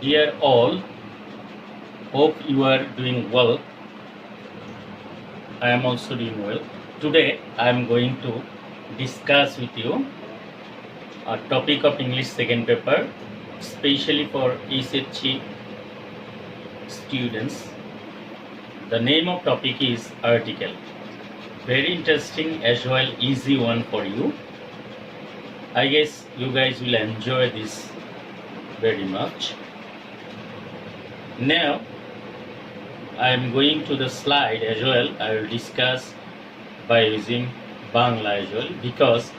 Dear all, hope you are doing well. I am also doing well. Today I am going to discuss with you a topic of English second paper, especially for SHG students. The name of topic is article. Very interesting as well, easy one for you. I guess you guys will enjoy this very much. Now I am going to the slide as well. I will discuss by using Bangla as well, because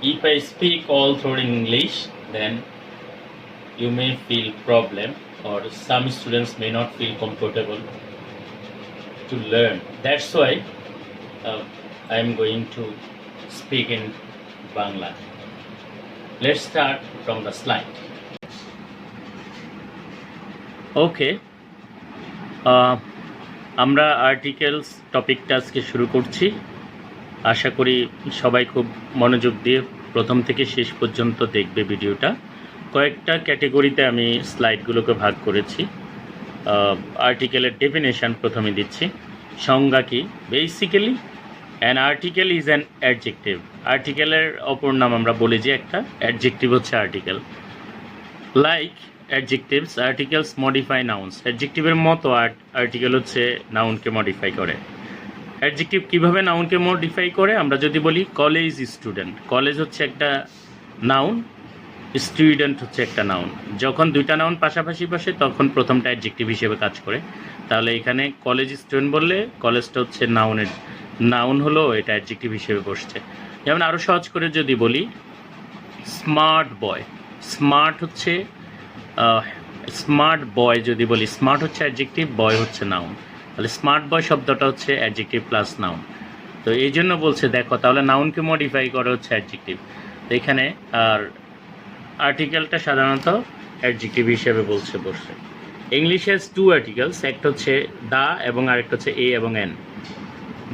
if I speak all through in English, then you may feel problem, or some students may not feel comfortable to learn. That's why I am going to speak in Bangla. Let's start from the slide. ওকে, আমরা articles টপিকটা আজকে শুরু করছি। আশা করি সবাই খুব মনোযোগ দিয়ে প্রথম থেকে শেষ পর্যন্ত দেখবে ভিডিওটা। কয়েকটা ক্যাটেগরিতে আমি স্লাইডগুলোকে ভাগ করেছি। আর্টিকেলের ডেফিনেশন প্রথমে দিচ্ছি। সংজ্ঞা কি? Basically an article is an adjective. আর্টিকেলের অপর নাম আমরা বলি যে একটা অ্যাডজেক্টিভ হচ্ছে article. Like adjectives, articles modify nouns. অ্যাডজেক্টিভের মতো আর্টিকেল হচ্ছে নাউনকে মডিফাই করে। অ্যাডজেক্টিভ কীভাবে নাউনকে মডিফাই করে? আমরা যদি বলি কলেজ স্টুডেন্ট, কলেজ হচ্ছে একটা নাউন, স্টুডেন্ট হচ্ছে একটা নাউন। যখন দুইটা নাউন পাশাপাশি বসে তখন প্রথমটা অ্যাডজেক্টিভ হিসেবে কাজ করে। তাহলে এখানে কলেজ স্টুডেন্ট বললে কলেজটা হচ্ছে নাউন হলো, এটা অ্যাডজেক্টিভ হিসেবে বসছে। যেমন আরও সহজ করে যদি বলি স্মার্ট বয়, স্মার্ট হচ্ছে স্মার্ট বয়। যদি বলি স্মার্ট হচ্ছে অ্যাডজেক্টিভ, বয় হচ্ছে নাউন, তাহলে স্মার্ট বয় শব্দটা হচ্ছে অ্যাডজেক্টিভ প্লাস নাউন। তো এই জন্য বলছে দেখো, তাহলে নাউনকে মডিফাই করে হচ্ছে অ্যাডজেক্টিভ। তো এখানে আর আর্টিকেলটা সাধারণত অ্যাডজেক্টিভ হিসেবে বসছে। ইংলিশ হ্যাজ টু আর্টিকেলস, একটা হচ্ছে দা এবং আরেকটা হচ্ছে এ এবং an.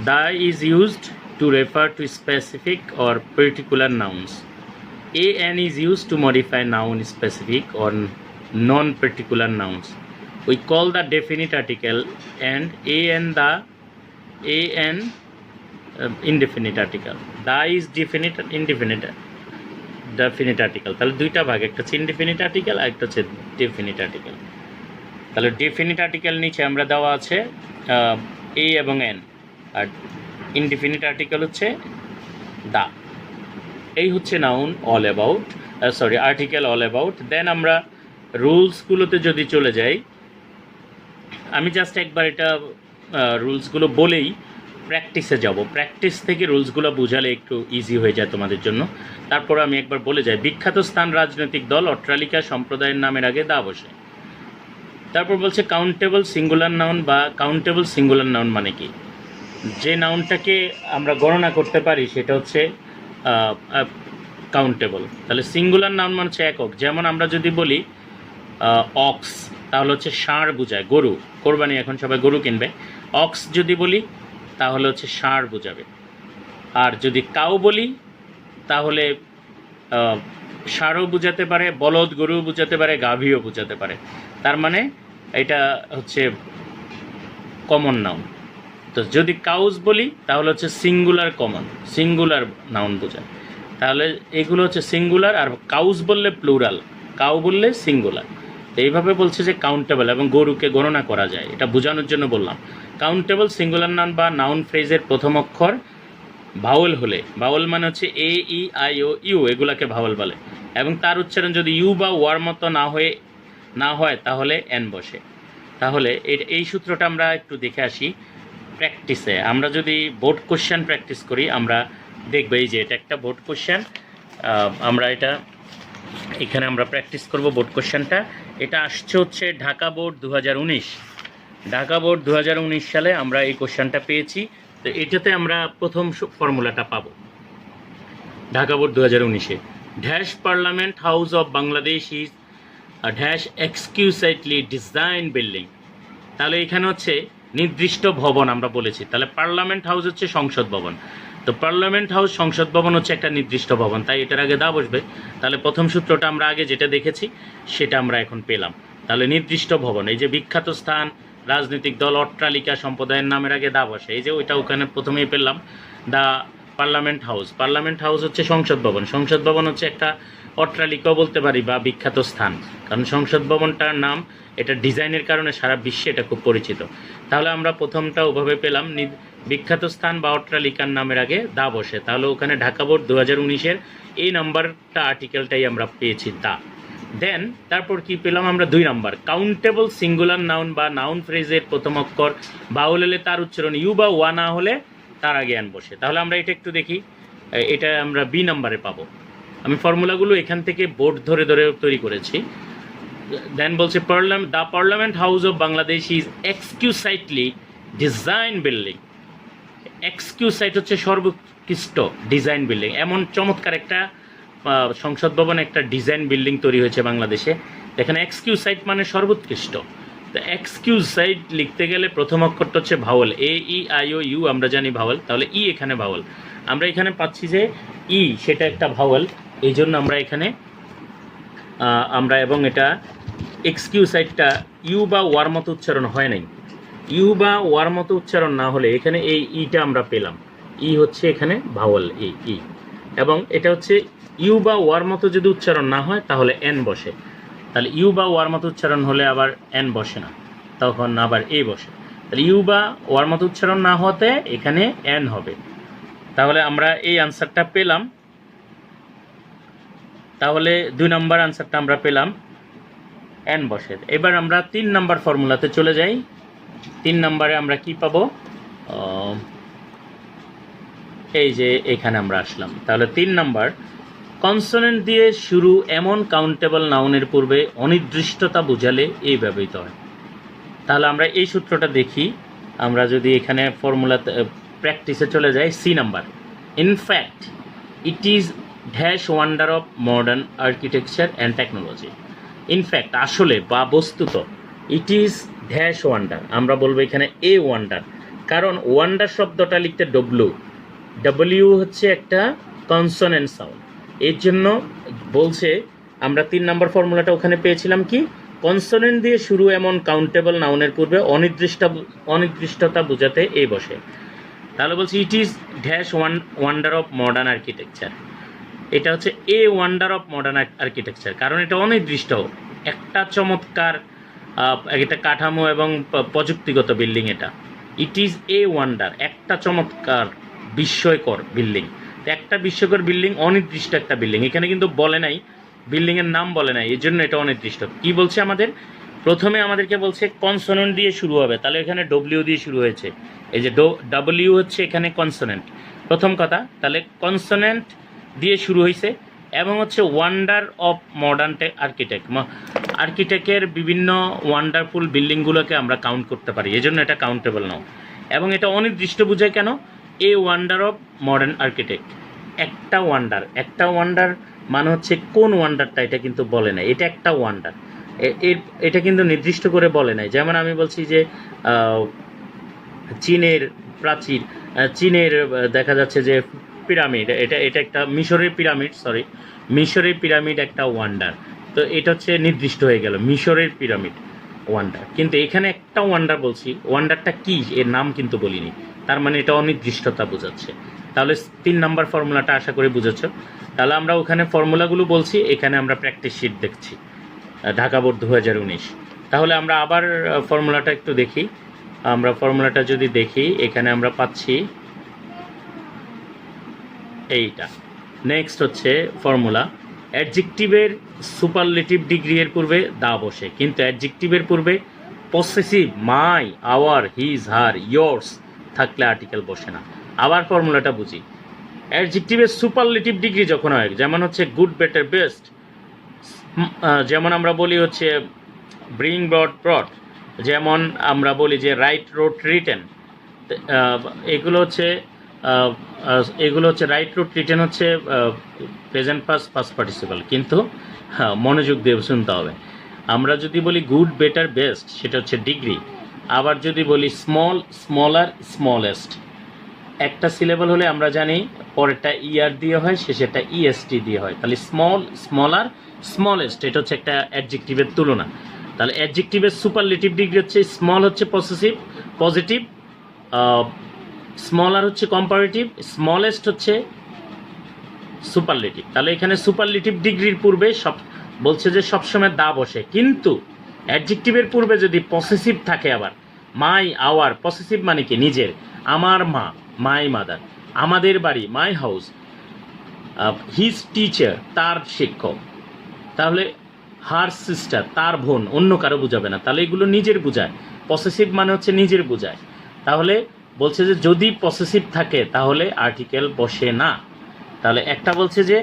The is used to refer to specific or particular nouns. an is used to modify noun specific or non-particular nouns. We call the definite article and an indefinite article. The is definite and indefinite definite article. তাহলে দুইটা ভাগ, একটা হচ্ছে indefinite article আর একটা হচ্ছে definite article. তাহলে definite article নিচে আমরা দেওয়া আছে এ এবং এন, আর ইনডিফিনিট আর্টিকেল হচ্ছে দা। এই হচ্ছে noun all about, article all about. Then আমরা রুলসগুলোতে যদি চলে যাই, আমি জাস্ট একবার এটা রুলসগুলো বলেই প্র্যাকটিসে যাব। প্র্যাকটিস থেকে রুলসগুলো বোঝালে একটু ইজি হয়ে যায় তোমাদের জন্য। তারপর আমি একবার বলে যাই। বিখ্যাত স্থান, রাজনৈতিক দল, অট্টালিকা, সম্প্রদায়ের নামের আগে দা বসে। তারপর বলছে কাউন্টেবল সিঙ্গুলার নাউন বা কাউন্টেবল সিঙ্গুলার নাউন মানে কি? যে নাউনটাকে আমরা গণনা করতে পারি সেটা হচ্ছে কাউন্টেবল। তাহলে সিঙ্গুলার নাউন মানে হচ্ছে একক। যেমন আমরা যদি বলি অক্স, তাহলে হচ্ছে ষাঁড় বোঝায়, গরু। কোরবানি এখন সবাই গরু কিনবে। অক্স যদি বলি তাহলে হচ্ছে ষাঁড় বোঝাবে। আর যদি কাউ বলি তাহলে ষাঁড়ও বোঝাতে পারে, বলদ গরুও বোঝাতে পারে, গাভীও বোঝাতে পারে। তার মানে এটা হচ্ছে কমন নাউন। তো যদি কাউজ বলি তাহলে হচ্ছে সিঙ্গুলার কমন, সিঙ্গুলার নাউন বোঝায়। তাহলে এগুলো হচ্ছে সিঙ্গুলার, আর কাউজ বললে প্লুরাল, কাউ বললে সিঙ্গুলার। তো এইভাবে বলছে যে কাউন্টেবল এবং গরুকে গণনা করা যায়, এটা বোঝানোর জন্য বললাম। কাউন্টেবল সিঙ্গুলার নাউন বা নাউন ফ্রেজের প্রথম অক্ষর ভাওয়েল হলে, ভাওয়েল মানে হচ্ছে এ ই আই ও ইউ, এগুলাকে ভাওয়েল বলে, এবং তার উচ্চারণ যদি ইউ বা ওয়ার মতো না হয় তাহলে এন বসে। তাহলে এই সূত্রটা আমরা একটু দেখে আসি প্র্যাকটিসে। আমরা যদি বোর্ড কোশ্চেন প্র্যাকটিস করি, আমরা দেখব এই যে এটা একটা বোর্ড কোশ্চেন। আমরা এখানে আমরা প্র্যাকটিস করব বোর্ড কোশ্চেনটা। এটা আসছে হচ্ছে ঢাকা বোর্ড 2019। ঢাকা বোর্ড 2019 সালে আমরা এই কোশ্চেনটা পেয়েছি। তো এটাতে আমরা প্রথম ফর্মুলাটা পাবো। ঢাকা বোর্ড 2019-এ dash parliament house of Bangladesh is dash exquisitely design building. তাহলে এখানে হচ্ছে নির্দিষ্ট ভবন আমরা বলেছি। তাহলে পার্লামেন্ট হাউস হচ্ছে সংসদ ভবন। তো পার্লামেন্ট হাউস সংসদ ভবন হচ্ছে একটা নির্দিষ্ট ভবন, তাই এটার আগে দা বসবে। তাহলে প্রথম সূত্রটা আমরা আগে যেটা দেখেছি সেটা আমরা এখন পেলাম। তাহলে নির্দিষ্ট ভবন, এই যে বিখ্যাত স্থান, রাজনৈতিক দল, অট্টালিকা, সম্প্রদায়ের নামের আগে দা বসে, এই যে ওইটা ওখানে প্রথমেই পেলাম। দা পার্লামেন্ট হাউস, পার্লামেন্ট হাউস হচ্ছে সংসদ ভবন, সংসদ ভবন হচ্ছে একটা অট্টালিকাও বলতে পারি বা বিখ্যাত স্থান, কারণ সংসদ ভবনটার নাম, এটা ডিজাইনের কারণে সারা বিশ্বে এটা খুব পরিচিত। তাহলে আমরা প্রথমটা ওভাবে পেলাম, বিখ্যাত স্থান বা অট্টালিকার নামের আগে দা বসে, তাহলে ওখানে ঢাকা বোর্ড 2019-এর এই নাম্বারটা আর্টিকেলটাই আমরা পেয়েছি দা। দেন তারপর কি পেলাম আমরা 2 নাম্বার, কাউন্টেবল সিঙ্গুলার নাউন বা নাউন ফ্রেজের প্রথম অক্ষর বাউল হলে তার উচ্চারণ ইউ বা ওয়া না হলে তার আগে অ্যান বসে। তাহলে আমরা এটা একটু দেখি, এটা আমরা বি নাম্বারে পাবো। আমি ফর্মুলাগুলো এখান থেকে বোর্ড ধরে ধরে তৈরি করেছি। দেন বলছে the parliament house of Bangladesh is exquisitely design building. Exquisite হচ্ছে সর্বোৎকৃষ্ট ডিজাইন বিল্ডিং, এমন চমৎকার একটা সংসদ ভবন, একটা ডিজাইন বিল্ডিং তৈরি হয়েছে বাংলাদেশে। এখানে এক্সকিউসাইট মানে সর্বোৎকৃষ্ট। তো এক্সকিউসাইট লিখতে গেলে প্রথম অক্ষরটা হচ্ছে ভাওয়াল, এ ই আই ও ইউ আমরা জানি ভাওয়াল, তাহলে ই এখানে ভাওয়াল। আমরা এখানে পাচ্ছি যে ই সেটা একটা ভাওয়াল, এই জন্য আমরা এখানে এবং এটা এক্সকিউসাইটটা ইউ বা ওয়ার মতো উচ্চারণ হয় নাই, ইউ বা ওয়ার মতো উচ্চারণ না হলে এখানে এই ইটা আমরা পেলাম, ই হচ্ছে এখানে ভাওয়াল ই, এবং এটা হচ্ছে ইউ বা ওয়ার মতো যদি উচ্চারণ না হয় তাহলে এন বসে। তাহলে ইউ বা ওয়ার মতো উচ্চারণ হলে আবার এন বসে না, তখন আবার এ বসে। তাহলে ইউ বা ওয়ার মতো উচ্চারণ না হতে এখানে এন হবে। তাহলে আমরা এই আনসারটা পেলাম। তাহলে 2 নম্বর আনসারটা আমরা পেলাম এন বসে। এবার আমরা 3 নম্বর ফর্মুলাতে চলে যাই। 3 নম্বরে আমরা কি পাবো, এই যে এখানে আমরা আসলাম। তাহলে 3 নম্বর, কনসোনেন্ট দিয়ে শুরু এমন কাউন্টেবল নাউনের পূর্বে অনির্দিষ্টতা বোঝালে এই ব্যবহৃত হয়। তাহলে আমরা এই সূত্রটা দেখি। আমরা যদি এখানে ফর্মুলাতে প্র্যাকটিসে চলে যাই, C number, in fact it is dash wonder of modern architecture and technology. In fact আসলে বা বস্তুত, ইট ইজ ড্যাশ ওয়ান্ডার, আমরা বলবো এখানে এ ওয়ান্ডার, কারণ ওয়ান্ডার শব্দটা লিখতে ডব্লিউ হচ্ছে একটা কনসোনেন্ট সাউন্ড, এর জন্য বলছে আমরা 3 নম্বর ফর্মুলাটা ওখানে পেয়েছিলাম কি, কনসোনেন্ট দিয়ে শুরু এমন কাউন্টেবল নাউনের পূর্বে অনির্দিষ্টতা বোঝাতে এ বসে। তাহলে বলছি ইট is dash wonder of modern architecture, এটা হচ্ছে এ ওয়ান্ডার অফ মডার্ন আর্কিটেকচার, কারণ এটা অনির্দিষ্ট, একটা চমৎকার একটা কাঠামো এবং প্রযুক্তিগত বিল্ডিং। এটা ইট ইজ এ ওয়ান্ডার, একটা চমৎকার বিস্ময়কর বিল্ডিং। একটা বিস্ময়কর বিল্ডিং, অনির্দিষ্ট একটা বিল্ডিং, এখানে কিন্তু বলে নাই, বিল্ডিংয়ের নাম বলে নাই, এই জন্য এটা অনির্দিষ্ট। কি বলছে আমাদের, প্রথমে আমাদেরকে বলছে কনসোনেন্ট দিয়ে শুরু হবে, তাহলে এখানে ডব্লিউ দিয়ে শুরু হয়েছে, এই যে ডব্লিউ হচ্ছে এখানে কনসোনেন্ট, প্রথম কথা। তাহলে কনসোনেন্ট দিয়ে শুরু হয়েছে এবং হচ্ছে ওয়ান্ডার অফ মডার্ন আর্কিটেক্টের বিভিন্ন ওয়ান্ডারফুল বিল্ডিংগুলোকে আমরা কাউন্ট করতে পারি, এই জন্য এটা কাউন্টেবল নাও। এবং এটা অনির্দিষ্ট বোঝায় কেন, এ ওয়ান্ডার অফ মডার্ন আর্কিটেক্ট, একটা ওয়ান্ডার মানে হচ্ছে কোন ওয়ান্ডারটা এটা কিন্তু বলে নাই, এটা একটা ওয়ান্ডার, এটা কিন্তু নির্দিষ্ট করে বলে নাই। যেমন আমি বলছি যে চীনের প্রাচীর, চীনের দেখা যাচ্ছে যে পিরামিড, এটা একটা মিশরের পিরামিড একটা ওয়ান্ডার, তো এটা হচ্ছে নির্দিষ্ট হয়ে গেল মিশরের পিরামিড ওয়ান্ডার। কিন্তু এখানে একটা ওয়ান্ডার বলছি, ওয়ান্ডারটা কি এর নাম কিন্তু বলিনি, তার মানে এটা অনির্দিষ্টতা বোঝাচ্ছে। তাহলে 3 নম্বর ফর্মুলাটা আশা করি বুঝেছ। তাহলে আমরা ওখানে ফর্মুলাগুলো বলছি, এখানে আমরা প্র্যাকটিস শিট দেখছি, ঢাকা বোর্ড 2019। তাহলে আমরা আবার ফর্মুলাটা একটু দেখি। আমরা ফর্মুলাটা যদি দেখি, এখানে আমরা পাচ্ছি এইটা। নেক্সট হচ্ছে ফর্মুলা, অ্যাডজেক্টিভের সুপারলেটিভ ডিগ্রি এর পূর্বে দা বসে, কিন্তু অ্যাডজেক্টিভের পূর্বে পসেসিভ মাই, আওয়ার, হিজ, হার, ইয়োর্স থাকলে আর্টিকেল বসে না। আবার ফর্মুলাটা বুঝি, অ্যাডজেক্টিভের সুপারলেটিভ ডিগ্রি যখন হয়, যেমন হচ্ছে গুড, বেটার, বেস্ট, যেমন আমরা বলি হচ্ছে ব্রিং, ব্রট, যেমন আমরা বলি যে রাইট, রোট, রিটেন, এগুলো হচ্ছে রাইট, রোট, রিটেন হচ্ছে প্রেজেন্ট পাস্ট পার্টিসিপাল, কিন্তু মনোযোগ দিয়ে শুনতে হবে। আমরা যদি বলি গুড, বেটার, বেস্ট, সেটা হচ্ছে ডিগ্রি। আবার যদি বলি স্মল, স্মলার, স্মলেস্ট, একটা সিলেবল হলে আমরা জানি পরেরটা ইআর দিয়ে হয়, শেষেরটা ইএসটি দিয়ে হয়। তাহলে স্মল, স্মলার, স্মলেস্ট, এটা হচ্ছে একটা অ্যাডজেক্টিভের তুলনা। তাহলে অ্যাডজেক্টিভের সুপারলেটিভ ডিগ্রি হচ্ছে স্মল হচ্ছে পজিটিভ, স্মলার হচ্ছে কম্পারেটিভ, স্মলেস্ট হচ্ছে সুপারলেটিভ। তাহলে এখানে সুপারলেটিভ ডিগ্রির পূর্বে সব বলছে যে সবসময় দা বসে, কিন্তু অ্যাডজেক্টিভের পূর্বে যদি পসেসিভ থাকে আবার মাই, আওয়ার, পসেসিভ মানে কি নিজের, আমার মা, মাই মাদার, আমাদের বাড়ি, মাই হাউস, হিজ টিচার, তার শিক্ষক, তাহলে হার সিস্টার, তার বোন, অন্য কারো বোঝাবে না, তাহলে এগুলো নিজের বোঝায়। পসেসিভ মানে হচ্ছে নিজের বোঝায়। তাহলে বলছে যে যদি পসেসিভ থাকে তাহলে আর্টিকেল বসে না। তাহলে একটা বলছে যে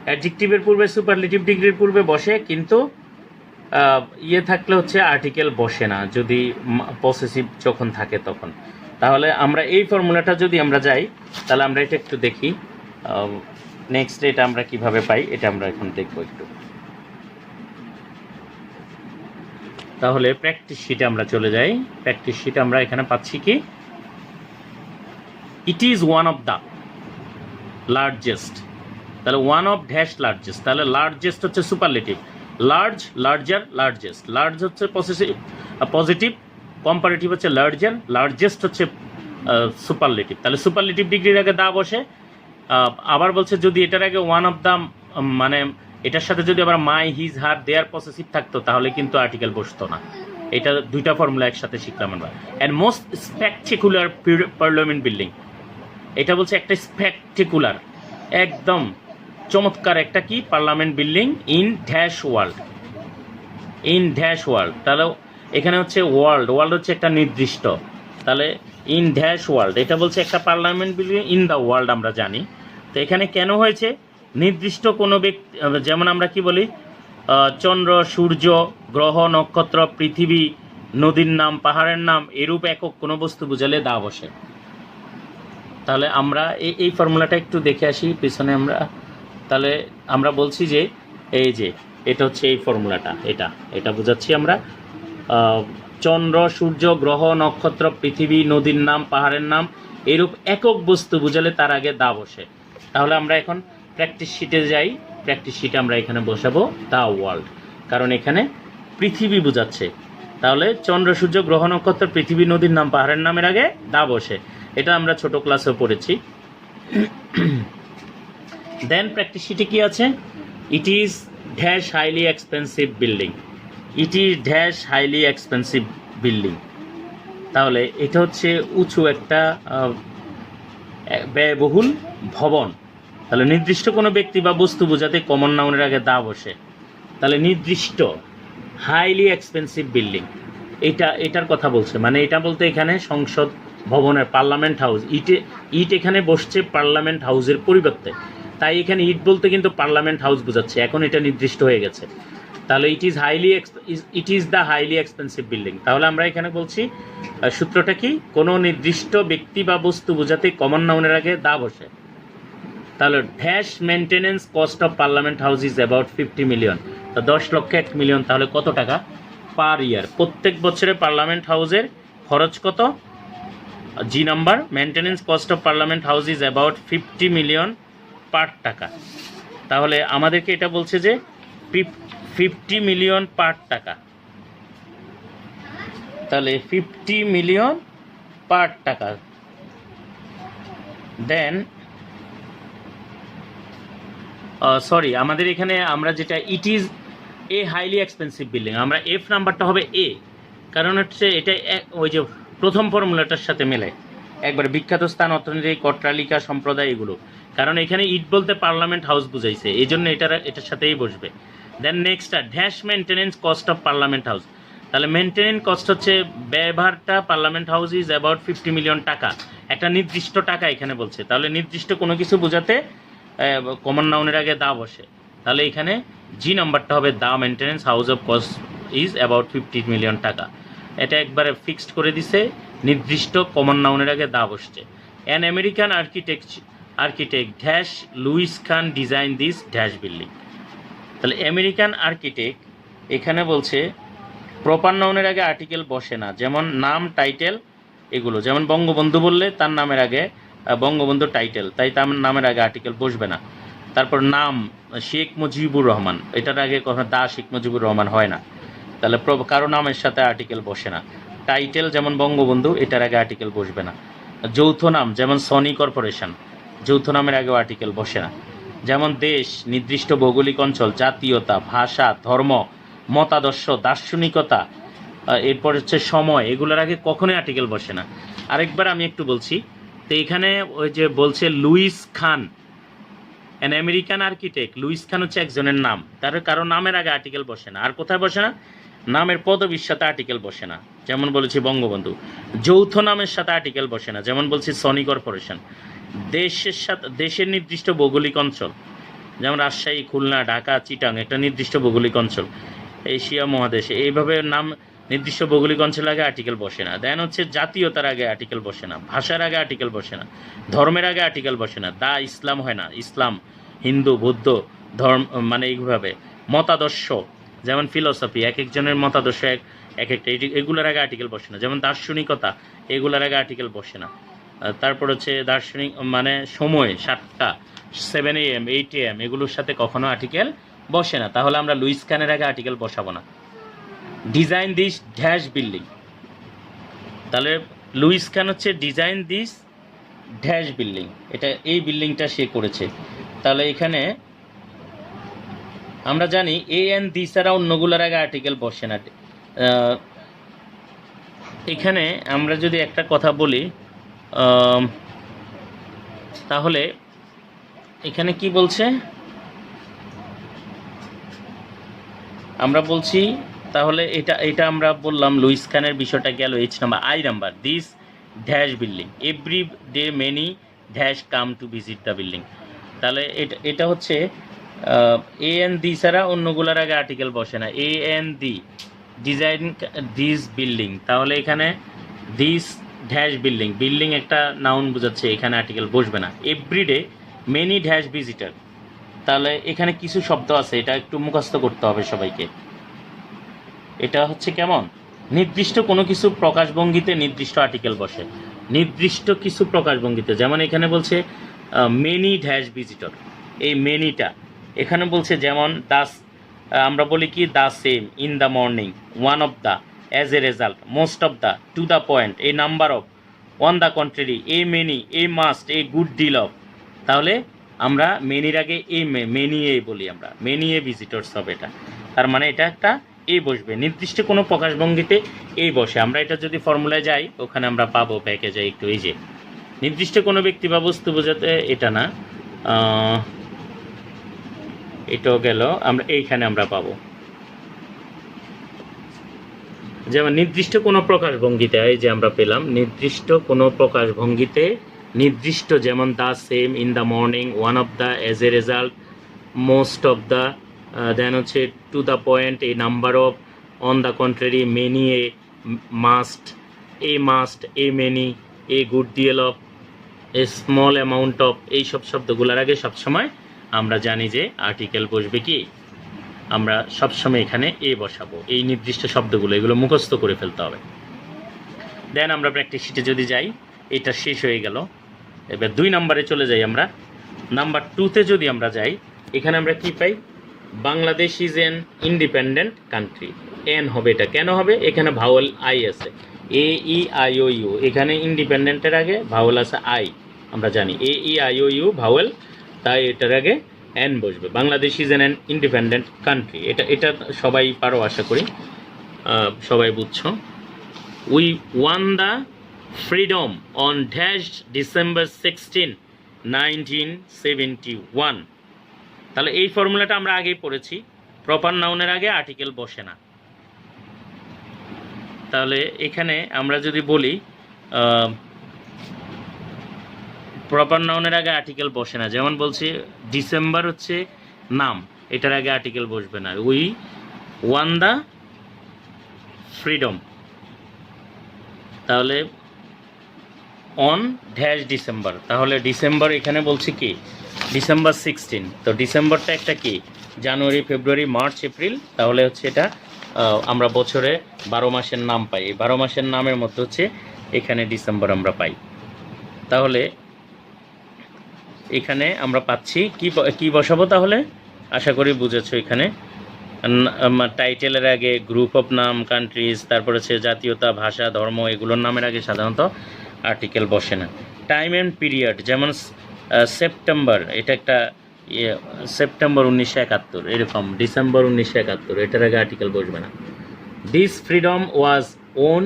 অ্যাডজেক্টিভের পূর্বে সুপারলেটিভ ডিগ্রির পূর্বে বসে, কিন্তু ইয়ে থাকলে হচ্ছে আর্টিকেল বসে না যদি পসেসিভ যখন থাকে তখন। তাহলে আমরা এই ফর্মুলাটা যদি আমরা যাই তাহলে আমরা এটা একটু দেখি, নেক্সট এটা আমরা কিভাবে পাই এটা আমরা এখন দেখবো একটু। তাহলে প্র্যাকটিস শিটে আমরা চলে যাই। প্র্যাকটিস শিটে আমরা এখানে পাচ্ছি কি, it is one of the largest, তাহলে ওয়ান অফ ড্যাশ লার্জেস্ট, তাহলে লার্জেস্ট হচ্ছে superlative, large, larger, largest, large হচ্ছে পজিটিভ, কম্পারেটিভ হচ্ছে লার্জার, লার্জেস্ট হচ্ছে সুপারলেটিভ। তাহলে সুপারলেটিভ ডিগ্রির আগে দা বসে। আবার বলছে যদি এটার আগে ওয়ান অফ দ্য মানে এটার সাথে যদি আবার মাই, হিজ, হার, দেয়ার পসেসিভ থাকতো তাহলে কিন্তু আর্টিকেল বসতো না। এটা দুইটা ফর্মুলা একসাথে শিখলাম আমরা। And most spectacular parliament building, এটা বলছে একটা স্পেকটেকুলার, একদম চমৎকার একটা কি parliament building in dash world, in dash world. তাহলে এখানে হচ্ছে ওয়ার্ল্ড, ওয়ার্ল্ড হচ্ছে একটা নির্দিষ্ট, তাহলে ইন ড্যাশ ওয়ার্ল্ড, এটা বলছে একটা parliament building in the world আমরা জানি। তো এখানে কেন হয়েছে নির্দিষ্ট কোনো ব্যক্তি, যেমন আমরা কি বলি চন্দ্র, সূর্য, গ্রহ, নক্ষত্র, পৃথিবী, নদীর নাম, পাহাড়ের নাম, এরূপ একক কোনো বস্তু বুঝালে দা বসে। তাহলে আমরা এই ফর্মুলাটা একটু দেখে আসি পিছনে আমরা। তাহলে আমরা বলছি যে এই যে এটা হচ্ছে এই ফর্মুলাটা, এটা বোঝাচ্ছি আমরা। চন্দ্র, সূর্য, গ্রহ, নক্ষত্র, পৃথিবী, নদীর নাম, পাহাড়ের নাম, এরূপ একক বস্তু বুঝালে তার আগে দা বসে। তাহলে আমরা এখন প্র্যাকটিস শিটে যাই। প্র্যাকটিস শিটে আমরা এখানে বসাবো দ্য ওয়ার্ল্ড, কারণ এখানে পৃথিবী বোঝাচ্ছে। তাহলে চন্দ্র, সূর্য, গ্রহ, নক্ষত্র, পৃথিবী, নদীর নাম, পাহাড়ের নামের আগে দা বসে। এটা আমরা ছোট ক্লাসেও পড়েছি। দেন প্র্যাকটিস শিটে কি আছে, ইট is dash highly expensive building, it is dash highly expensive building. তাহলে এটা হচ্ছে উঁচু একটা ব্যয়বহুল ভবন। তাহলে নির্দিষ্ট কোনো ব্যক্তি বা বস্তু বোঝাতে কমন নাউনের আগে দা বসে। তাহলে নির্দিষ্ট হাইলি এক্সপেন্সিভ বিল্ডিং, এটার কথা বলছে, মানে এটা বলতে এখানে সংসদ ভবনের, পার্লামেন্ট হাউস, ইট এখানে বসছে পার্লামেন্ট হাউসের পরিবর্তে, তাই এখানে ইট বলতে কিন্তু পার্লামেন্ট হাউস বোঝাচ্ছে, এখন এটা নির্দিষ্ট হয়ে গেছে। তাহলে it is the highly expensive building. তাহলে আমরা এখানে বলছি সূত্রটা কি, কোনো নির্দিষ্ট ব্যক্তি বা বস্তু বোঝাতে কমন নাউনের আগে দা বসে। তাহলে dash maintenance cost of parliament house is about 50 million, তো 10 লক্ষ 1 মিলিয়ন, তাহলে কত টাকা পার ইয়ার, প্রত্যেক বছরে পার্লামেন্ট হাউসের খরচ কত, G number, maintenance cost of parliament house is about 50 million per taka. তাহলে আমাদেরকে এটা বলছে যে 50 মিলিয়ন পার টাকা, তাহলে 50 মিলিয়ন পার টাকা। দেন সরি, আমাদের এখানে আমরা যেটা it is a highly expensive building, আমরা এফ নাম্বারটা হবে এ, কারণ হচ্ছে এটা ওই যে প্রথম ফর্মুলাটার সাথে মেলে, একবারে বিখ্যাত স্থান, অর্থনীতি, কট্রালিকা সম্প্রদায়, এগুলো। কারণ এখানে ইট বলতে পার্লামেন্ট হাউস বুঝাইছে, এই জন্য এটার সাথেই বসবে। Then next dash maintenance cost of parliament house, তাহলে মেনটেনেন্স কস্ট হচ্ছে ব্যয়ভারটা parliament house is about 50 million taka, একটা নির্দিষ্ট টাকা এখানে বলছে। তাহলে নির্দিষ্ট কোনো কিছু বোঝাতে কমন নাউনের আগে দা বসে, তাহলে এখানে জি নাম্বারটা হবে the maintenance house of cost is about 50 million taka. এটা একবারে ফিক্সড করে দিছে, নির্দিষ্ট কমন নাউনের আগে দা বসছে। An American architect dash Louis Kahn design this dash building. তাহলে আমেরিকান আর্কিটেক্ট এখানে বলছে প্রপার নাউনের আগে আর্টিকেল বসে না, যেমন নাম, টাইটেল, এগুলো। যেমন বঙ্গবন্ধু বললে তার নামের আগে বঙ্গবন্ধু টাইটেল, তাই তার নামের আগে আর্টিকেল বসবে না। তারপর নাম শেখ মুজিবুর রহমান, এটার আগে কখনো দা শেখ মুজিবুর রহমান হয় না। তাহলে কারো নামের সাথে আর্টিকেল বসে না। টাইটেল যেমন বঙ্গবন্ধু, এটার আগে আর্টিকেল বসবে না। যৌথ নাম যেমন সনি কর্পোরেশন, যৌথ নামের আগে আর্টিকেল বসে না। যেমন দেশ, নির্দিষ্ট ভৌগোলিক অঞ্চল, জাতীয়তা, ভাষা, ধর্ম, মতাদর্শ, দার্শনিকতা, এরপর হচ্ছে সময়, এগুলোর আগে কখনোই আর্টিকেল বসে না। আরেকবার আমি একটু বলছি, তো এখানে ওই যে বলছে Louis Kahn, an American architect. Louis Kahn হচ্ছে একজনের নাম, তার কারো নামের আগে আর্টিকেল বসে না। আর কোথায় বসে না? নামের পদবীর সাথে আর্টিকেল বসে না, যেমন বলেছি বঙ্গবন্ধু। যৌথ নামের সাথে আর্টিকেল বসে না, যেমন বলছি সনি কর্পোরেশন। দেশের সাথে, দেশের নির্দিষ্ট ভৌগোলিক অঞ্চল, যেমন রাজশাহী, খুলনা, ঢাকা, চিটাং, একটা নির্দিষ্ট ভৌগোলিক অঞ্চল, এশিয়া মহাদেশে, এইভাবে নাম নির্দিষ্ট ভৌগোলিক অঞ্চলের আগে আর্টিকেল বসে না। দেন হচ্ছে জাতীয়তার আগে আর্টিকেল বসে না, ভাষার আগে আর্টিকেল বসে না, ধর্মের আগে আর্টিকেল বসে না। দা ইসলাম হয় না, ইসলাম, হিন্দু, বৌদ্ধ ধর্ম, মানে এইভাবে। মতাদর্শ যেমন ফিলোসফি, এক একজনের মতাদর্শ এক একটা, এগুলোর আগে আর্টিকেল বসে না। যেমন দার্শনিকতা, এগুলোর আগে আর্টিকেল বসে না। তারপর হচ্ছে দার্শনিক মানে সময়, 7টা, 7 AM, 8 AM, এগুলোর সাথে কখনো আর্টিকেল বসে না। তাহলে আমরা লুইস খানের আগে আর্টিকেল বসাবো না। ডিজাইন দিস ড্যাশ বিল্ডিং, তাহলে লুইস খান হচ্ছে ডিজাইন দিস ড্যাশ বিল্ডিং, এটা এই বিল্ডিংটা সে করেছে। তাহলে এখানে আমরা জানি এ এন দি ছাড়া অন্যগুলোর আগে আর্টিকেল বসে না। এখানে আমরা যদি একটা কথা বলি, তাহলে এখানে কি বলছে, আমরা বলছি, তাহলে এটা আমরা বললাম লুইস খানের বিষয়টা গেল। H number, I number, this dash building, every day many dash come to visit the building. তাহলে এটা হচ্ছে এ এন দি ছাড়া অন্যগুলোর আগে আর্টিকেল বসে না। A N the design this building, তাহলে এখানে দিস ড্যাশ বিল্ডিং, বিল্ডিং একটা নাউন বোঝাচ্ছে, এখানে আর্টিকেল বসবে না। এভরিডে মেনি ড্যাশ ভিজিটার, তাহলে এখানে কিছু শব্দ আছে, এটা একটু মুখস্থ করতে হবে সবাইকে। এটা হচ্ছে কেমন, নির্দিষ্ট কোনো কিছু প্রকাশভঙ্গিতে নির্দিষ্ট আর্টিকেল বসে, নির্দিষ্ট কিছু প্রকাশভঙ্গিতে। যেমন এখানে বলছে মেনি ড্যাশ ভিজিটর, এই মেনিটা এখানে বলছে, যেমন দাস, আমরা বলি কি the same, in the morning, one of the, as a result, most of the, to the point, a number of, on the contrary, a many, a must, a good deal of. তাহলে আমরা মেনির আগে এই many a বলি, আমরা many a visitors হবে, এটা তার মানে এটা একটা এই বসবে, নির্দিষ্ট কোনো প্রকাশভঙ্গিতে এই বসে। আমরা এটা যদি ফর্মুলায় যাই, ওখানে আমরা পাবো, ব্যাকে যাই একটু, এই যে নির্দিষ্ট কোনো ব্যক্তি বা বস্তু বোঝাতে, এটা না, এটাও গেল, আমরা এইখানে আমরা পাবো, যেমন নির্দিষ্ট কোনো প্রকাশভঙ্গিতে, এই যে আমরা পেলাম নির্দিষ্ট কোনো প্রকাশভঙ্গিতে, নির্দিষ্ট, যেমন the same, in the morning, one of the, as a result, most of the, then হচ্ছে to the point, a number of, on the contrary, many, a must, a many, a good deal of, a small amount of. এইসব শব্দগুলোর আগে সবসময় আমরা জানি যে article বসবে কি, আমরা সবসময় এখানে এ বসাবো, এই নির্দিষ্ট শব্দগুলো, এগুলো মুখস্থ করে ফেলতে হবে। দেন আমরা প্র্যাকটিস শিটে যদি যাই, এটা শেষ হয়ে গেল। এবার 2 নম্বরে চলে যাই আমরা। নাম্বার 2তে যদি আমরা যাই, এখানে আমরা কি পাই, Bangladesh is an independent country. An হবে, এটা কেন হবে, এখানে ভাওয়েল আই আছে, এ ই আই ও ইউ, এখানে ইন্ডিপেন্ডেন্টের আগে ভাওয়েল আছে আই, আমরা জানি A E I O U vowel, তাই এটার আগে এন বসবে। Bangladesh is an independent country, এটা সবাই পারো, আশা করি সবাই বুঝছো। We won the freedom on dash December 16, 1971। তাহলে এই ফর্মুলাটা আমরা আগেই পড়েছি, প্রপার নাউনের আগে আর্টিকেল বসে না। তাহলে এখানে আমরা যদি বলি প্রপার নাউনের আগে আর্টিকেল বসে না, যেমন বলছি ডিসেম্বর হচ্ছে নাম, এটার আগে আর্টিকেল বসবে না। উই ওয়ান দ্য ফ্রিডম, তাহলে অন ড্যাশ ডিসেম্বর, তাহলে ডিসেম্বর এখানে বলছি কি ডিসেম্বর 16, তো ডিসেম্বরটা একটা কি, জানুয়ারি, ফেব্রুয়ারি, মার্চ, এপ্রিল, তাহলে হচ্ছে এটা আমরা বছরে 12 মাসের নাম পাই, এই 12 মাসের নামের মধ্যে হচ্ছে এখানে ডিসেম্বর আমরা পাই। তাহলে এখানে আমরা পাচ্ছি কি বসাবো, তাহলে আশা করি বুঝেছো। এখানে টাইটেলের আগে গ্রুপ অফ নাম, কান্ট্রিজ, তারপর হচ্ছে জাতীয়তা, ভাষা, ধর্ম, এগুলোর নামের আগে সাধারণত আর্টিকেল বসে না। টাইম অ্যান্ড পিরিয়ড, যেমন সেপ্টেম্বর, এটা একটা সেপ্টেম্বর 1971 এরকম, ডিসেম্বর 1971, এটার আগে আর্টিকেল বসবে না। This freedom was won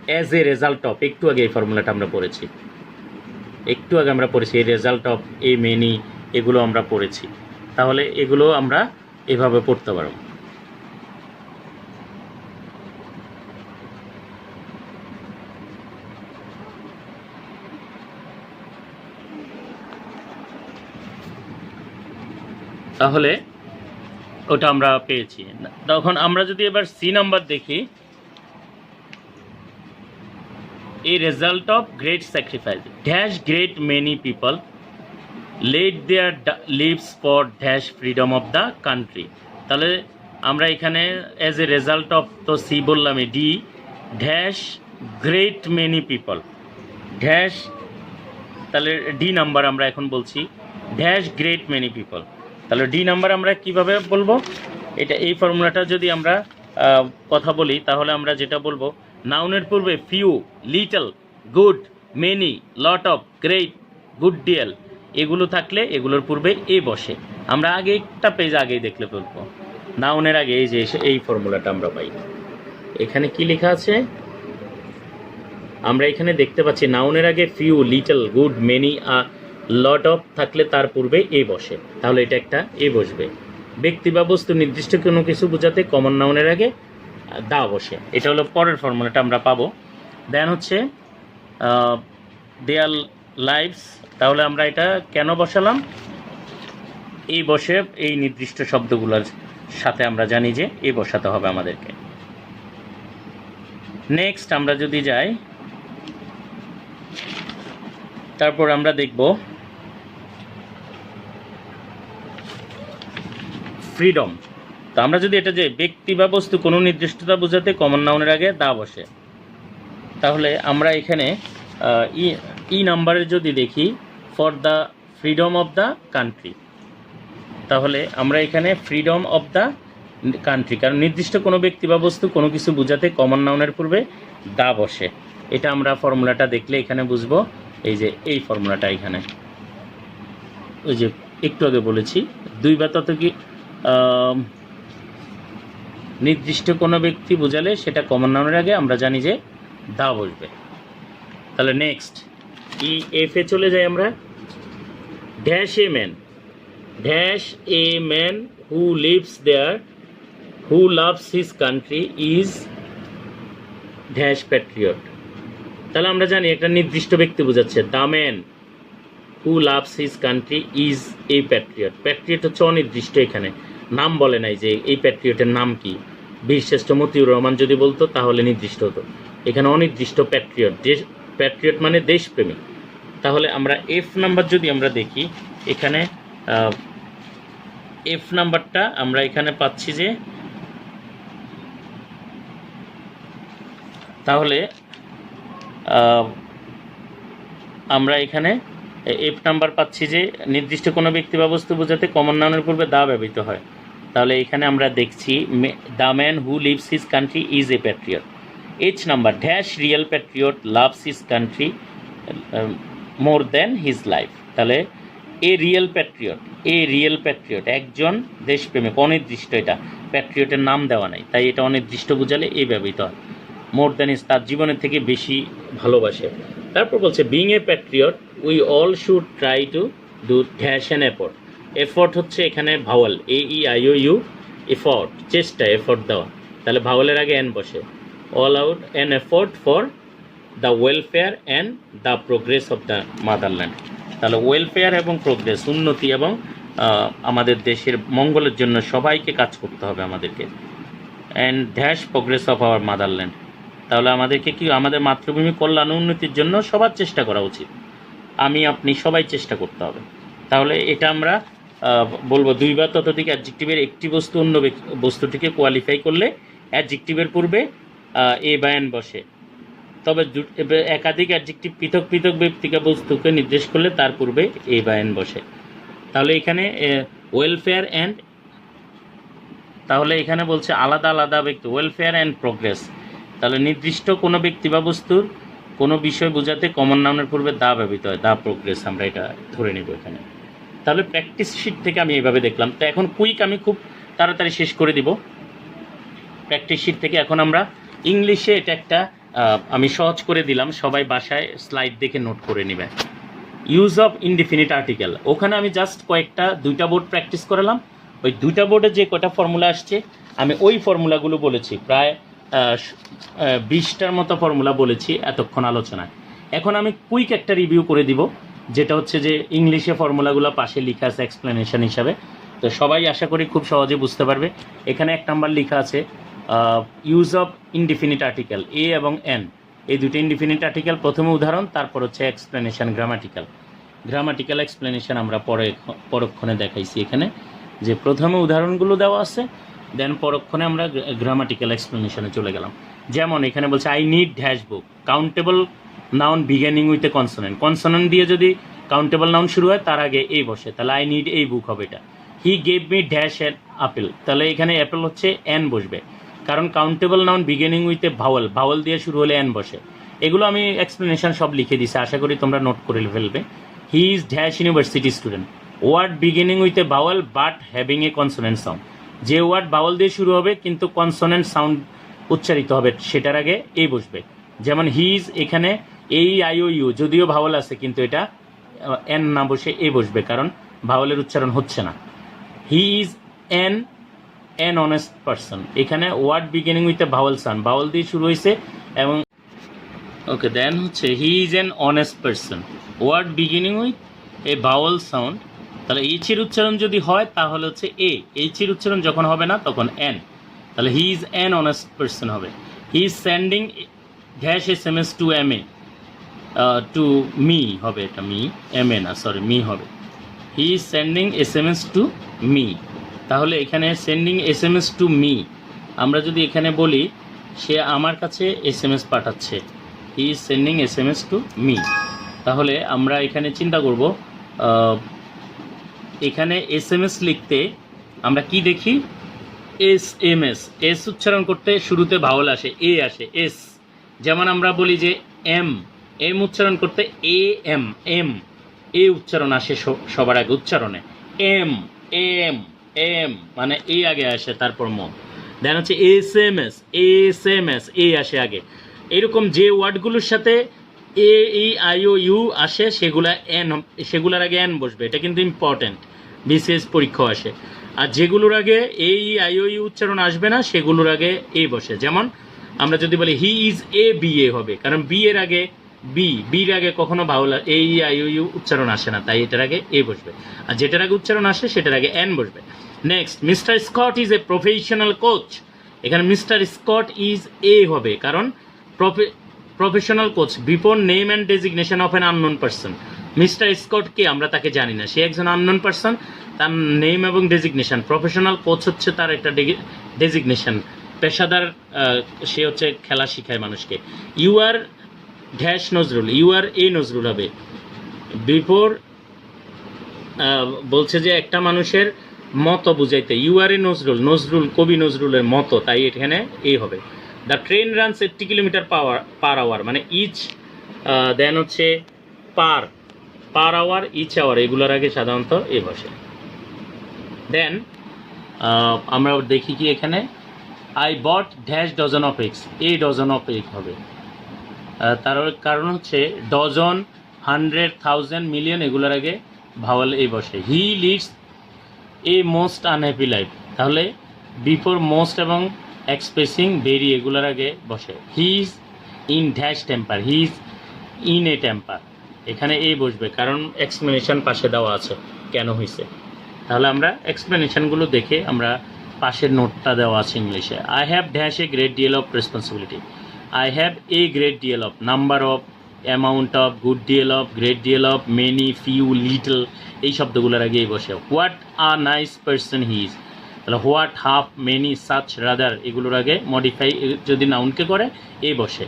as a result of, একটু আগে এই ফর্মুলাটা আমরা পড়েছি, এই রেজাল্ট অফ, এই মেনি, এগুলো আমরা পড়েছি। তাহলে এগুলো আমরা এভাবে পড়তে পারব। তাহলে ওটা আমরা পেয়েছি। তখন আমরা যদি এবার সি নাম্বার দেখি, a result of great sacrifice dash great many people laid their lives for dash freedom of the country। তাহলে আমরা এখানে অ্যাজ এ রেজাল্ট অফ, তো সি বললাম, D dash great many people dash, তাহলে D number আমরা এখন বলছি dash great many people. তাহলে ডি নাম্বার আমরা কিভাবে বলবো, এটা এই ফর্মুলাটা যদি আমরা কথা বলি, তাহলে আমরা যেটা বলবো, নাউনের পূর্বে few, little, good, many, lot of, great, good deal, এগুলো থাকলে এগুলোর পূর্বে এ বসে। আমরা আগে একটা পেজ আগেই দেখলে বলবো, নাউনের আগে এই যে এই ফর্মুলাটা আমরা পাই। এখানে কি লেখা আছে, আমরা এখানে দেখতে পাচ্ছি নাউনের আগে few, little, good, many, lot of থাকলে তার পূর্বে এ বসে। তাহলে এটা একটা এ বসবে। ব্যক্তি বা বস্তু নির্দিষ্ট কোনো কিছু বোঝাতে কমন নাউনের আগে দা বসে। এটা হলো পরের ফর্মুলাটা আমরা পাবো। দেন হচ্ছে দেয়ার লাইভস, তাহলে আমরা এটা কেন বসালাম, এই বসে এই নির্দিষ্ট শব্দগুলোর সাথে আমরা জানি যে এ বসাতে হবে আমাদেরকে। নেক্সট আমরা যদি যাই, তারপর আমরা দেখব ফ্রিডম। তো আমরা যদি এটা যে ব্যক্তি বা বস্তু কোনো নির্দিষ্টতা বোঝাতে কমন নাউনের আগে দা বসে, তাহলে আমরা এখানে ই নাম্বারে যদি দেখি for the freedom of the country, তাহলে আমরা এখানে ফ্রিডম অফ দ্য কান্ট্রি, কারণ নির্দিষ্ট কোনো ব্যক্তি বা বস্তু কোনো কিছু বোঝাতে কমন নাউনের পূর্বে দা বসে। এটা আমরা ফর্মুলাটা দেখলে এখানে বুঝবো। এই যে এই ফর্মুলাটা এখানে, ওই যে একটু আগে বলেছি, দুই বা তত কি নির্দিষ্ট কোনো ব্যক্তি বোঝালে সেটা কমন নাউনের আগে আমরা জানি যে দা বসবে। তাহলে নেক্সট ই এফ এ চলে যাই আমরা। Dash a man who lives there who loves his country is dash patriot. তাহলে আমরা জানি একটা নির্দিষ্ট ব্যক্তি বোঝাচ্ছে, the man who loves his country is a patriot. Patriot হচ্ছে অনির্দিষ্ট, এখানে নাম বলে নাই যে এই প্যাট্রিয়টের নাম কি। বীরশ্রেষ্ঠ মতিউর রহমান যদি বলতো তাহলে নির্দিষ্ট হতো, এখানে অনির্দিষ্ট প্যাট্রিয়ট। প্যাট্রিয়ট মানে দেশপ্রেমী। তাহলে আমরা এফ নাম্বার যদি আমরা দেখি, এখানে এফ নাম্বারটা আমরা এখানে পাচ্ছি যে, তাহলে আমরা এখানে এফ নাম্বার পাচ্ছি যে নির্দিষ্ট কোনো ব্যক্তি বা বস্তু বোঝাতে কমন নাউনের পূর্বে দা ব্যবহৃত হয়। তাহলে এখানে আমরা দেখছি the man who lives his country is a patriot. H number dash real patriot loves his country more than his life. তাহলে এ রিয়েল প্যাট্রিয়ট একজন দেশপ্রেমিক, অনির্দিষ্ট, এটা প্যাট্রিয়টের নাম দেওয়া নাই, তাই এটা অনির্দিষ্ট বোঝালে এই ব্যবহৃত হয়। মোর দ্যান ইজ তার জীবনের থেকে বেশি ভালোবাসে। তারপর বলছে being a Patriot we all should try to do dash an effort. Effort হচ্ছে এখানে ভাওয়াল, AEIOU, এফোর্ট চেষ্টা, এফোর্ট দেওয়া। তাহলে ভাওয়ালের আগে এন বসে। All out an effort for the welfare and the progress of the motherland. তাহলে ওয়েলফেয়ার এবং progress, উন্নতি এবং আমাদের দেশের মঙ্গলের জন্য সবাইকে কাজ করতে হবে আমাদেরকে। And dash progress of our motherland. তাহলে আমাদেরকে কি আমাদের মাতৃভূমি কল্যাণ উন্নতির জন্য সবার চেষ্টা করা উচিত, আমি আপনি সবাই চেষ্টা করতে হবে। তাহলে এটা আমরা বলবো দুই বা ততোধিক অ্যাডজেক্টিভের একটি বস্তু অন্য বস্তুটিকে কোয়ালিফাই করলে অ্যাডজেক্টিভের পূর্বে এ বা এন বসে। তবে একাধিক অ্যাডজেক্টিভ পৃথক পৃথক ব্যক্তিকে বস্তুকে নির্দেশ করলে তার পূর্বে এ বা এন বসে। তাহলে এখানে ওয়েলফেয়ার অ্যান্ড তাহলে এখানে বলছে আলাদা আলাদা ব্যক্তি, ওয়েলফেয়ার অ্যান্ড প্রোগ্রেস, তাহলে নির্দিষ্ট কোনো ব্যক্তি বা বস্তুর কোনো বিষয় বোঝাতে কমন নাউনের পূর্বে দা ব্যবহৃত হয়, দা প্রোগ্রেস আমরা এটা ধরে নেব এখানে। তাহলে প্র্যাকটিস শিট থেকে আমি এইভাবে দেখলাম। তো এখন কুইক আমি খুব তাড়াতাড়ি শেষ করে দিব প্র্যাকটিস শিট থেকে। এখন আমরা ইংলিশে এটা একটা আমি সহজ করে দিলাম, সবাই বাসায় স্লাইড দেখে নোট করে নেবে। ইউজ অফ ইনডিফিনিট আর্টিকেল, ওখানে আমি জাস্ট কয়েকটা 2টা বোর্ড প্র্যাকটিস করালাম। ওই 2টা বোর্ডে যে কটা ফর্মুলা আসছে আমি ওই ফর্মুলাগুলো বলেছি, প্রায় 20টার মতো ফর্মুলা বলেছি এতক্ষণ আলোচনায়। এখন আমি কুইক একটা রিভিউ করে দিব, যেটা হচ্ছে যে ইংলিশে ফর্মুলাগুলো পাশে লেখা আছে এক্সপ্লেনেশন হিসাবে, তো সবাই আশা করি খুব সহজে বুঝতে পারবে। এখানে 1 নাম্বার লেখা আছে ইউজ অফ ইনডিফিনিট আর্টিকেল, এ এবং এন, এই দুটো ইনডিফিনিট আর্টিকেল, প্রথমে উদাহরণ, তারপর হচ্ছে এক্সপ্লেনেশন, গ্রামাটিক্যাল এক্সপ্লেনেশন আমরা পরক্ষণে দেখাইছি এখানে, যে প্রথমে উদাহরণগুলো দেওয়া আছে, দেন পরক্ষণে আমরা গ্রামাটিক্যাল এক্সপ্লেনেশনে চলে গেলাম। যেমন এখানে বলছে I need dash book, countable noun beginning with A consonant, consonant দিয়ে যদি কাউন্টেবল নাউন শুরু হয় তার আগে এই বসে, তাহলে আই নিড এই বুক হবে এটা। He gave me dash an apple, তাহলে এখানে অ্যাপেল হচ্ছে এন বসবে, কারণ countable noun beginning with a Bhawal দিয়ে শুরু হলে এন বসে। এগুলো আমি এক্সপ্লেনেশন সব লিখে দিছি, আশা করি তোমরা নোট করে ফেলবে। He is dash university student, word beginning with a vowel but having a consonant sound, যে ওয়ার্ড ভাওয়াল দিয়ে শুরু হবে কিন্তু কনসোনেন্ট সাউন্ড উচ্চারিত হবে সেটার আগে এই বসবে। যেমন হি ইজ, এখানে এই আই ও ইউ যদিও ভাওয়াল আছে কিন্তু এটা এন না বসে এ বসবে, কারণ ভাওয়ালের উচ্চারণ হচ্ছে না। He is an honest person, এখানে word beginning with a vowel sound, vowel দিয়ে শুরু হয়েছে এবং ওকে, দেন হচ্ছে he is an honest person, word beginning with a vowel sound, তাহলে এইচের উচ্চারণ যদি হয় তাহলে হচ্ছে এ, এইচের উচ্চারণ যখন হবে না তখন এন, তাহলে he is an honest person হবে। He is sending dash SMS to M A, to me হবে, এটা মি, এম এ না, সরি মি হবে। He is sending SMS to me, তাহলে এখানে সেন্ডিং SMS টু মি, আমরা যদি এখানে বলি সে আমার কাছে SMS পাঠাচ্ছে, হি is sending SMS to me, তাহলে আমরা এখানে চিন্তা করব এখানে SMS লিখতে আমরা কি দেখি, SMS, এস উচ্চারণ করতে শুরুতে ভাওয়াল আসে, এ আসে, এস, যেমন আমরা বলি যে এম উচ্চারণ করতে এম, এ উচ্চারণ আসে সবার আগে উচ্চারণে, এম মানে এ আগে আসে তারপর ম, দেন হচ্ছে SMS এ আসে আগে। এরকম যে ওয়ার্ডগুলোর সাথে এ ই আই ও ইউ আসে সেগুলোর আগে এন বসবে, এটা কিন্তু ইম্পর্টেন্ট, বিসিএস পরীক্ষা আসে। আর যেগুলোর আগে এ ই আই ও ইউ উচ্চারণ আসবে না সেগুলোর আগে এ বসে, যেমন আমরা যদি বলি he is A B A হবে, কারণ বি এর আগে বির আগে কখনো ভাওয়াল এ ই আই ও ইউ উচ্চারণ আসে না, তাই এটার আগে এ বসবে, আর যেটার আগে উচ্চারণ আসে সেটার আগে এন বসবে। Next, Mister Scott is a professional coach, এখানে মিস্টার স্কট ইজ এ হবে, কারণ professional coach before name and designation of an unknown person. Mister Scott কে আমরা তাকে জানি না, সে একজন আননোন পারসন, তার নেম এবং ডেজিগনেশন, প্রফেশনাল কোচ হচ্ছে তার একটা ডেজিগনেশন, পেশাদার, সে হচ্ছে খেলা শিখায় মানুষকে। You are dash Nazrul, you are a Nazrul হবে, বিফোর বলছে যে একটা মানুষের মতো বুঝাইতে, ইউ আর এ নজরুল কবি নজরুলের মতো, তাই এখানে এ হবে। The train runs 80 kilometre per hour, মানে ইচ, দেন হচ্ছে পার আওয়ার, ইচ আওয়ার, এগুলোর আগে সাধারণত এ বসে। দেন আমরা দেখি কি এখানে I bought dash dozen of eggs, A dozen of egg হবে, তার কারণ হচ্ছে ডজন, 100, 1000, মিলিয়ন এগুলোর আগে ভাওয়াল এ বসে। He leads a most unhappy life, তাহলে বিফোর মোস্ট এবং এক্সপ্রেসিং ভেরি এগুলোর আগে বসে। He is in dash temper, he is in a temper, এখানে এ বসবে কারণ এক্সপ্লেনেশন পাশে দেওয়া আছে কেন হয়েছে। তাহলে আমরা এক্সপ্লেনেশনগুলো দেখে আমরা পাশের নোটটা দেওয়া আছে ইংলিশে। I have dash a great deal of responsibility, I have a great deal of, number of, amount of, good deal of, great deal of, many, few, little, এই শব্দগুলোর আগেই বসে। What a nice person he is, তাহলে what, half, many, such, rather এগুলোর আগে modify যদি নাউনকে করে এ বসে।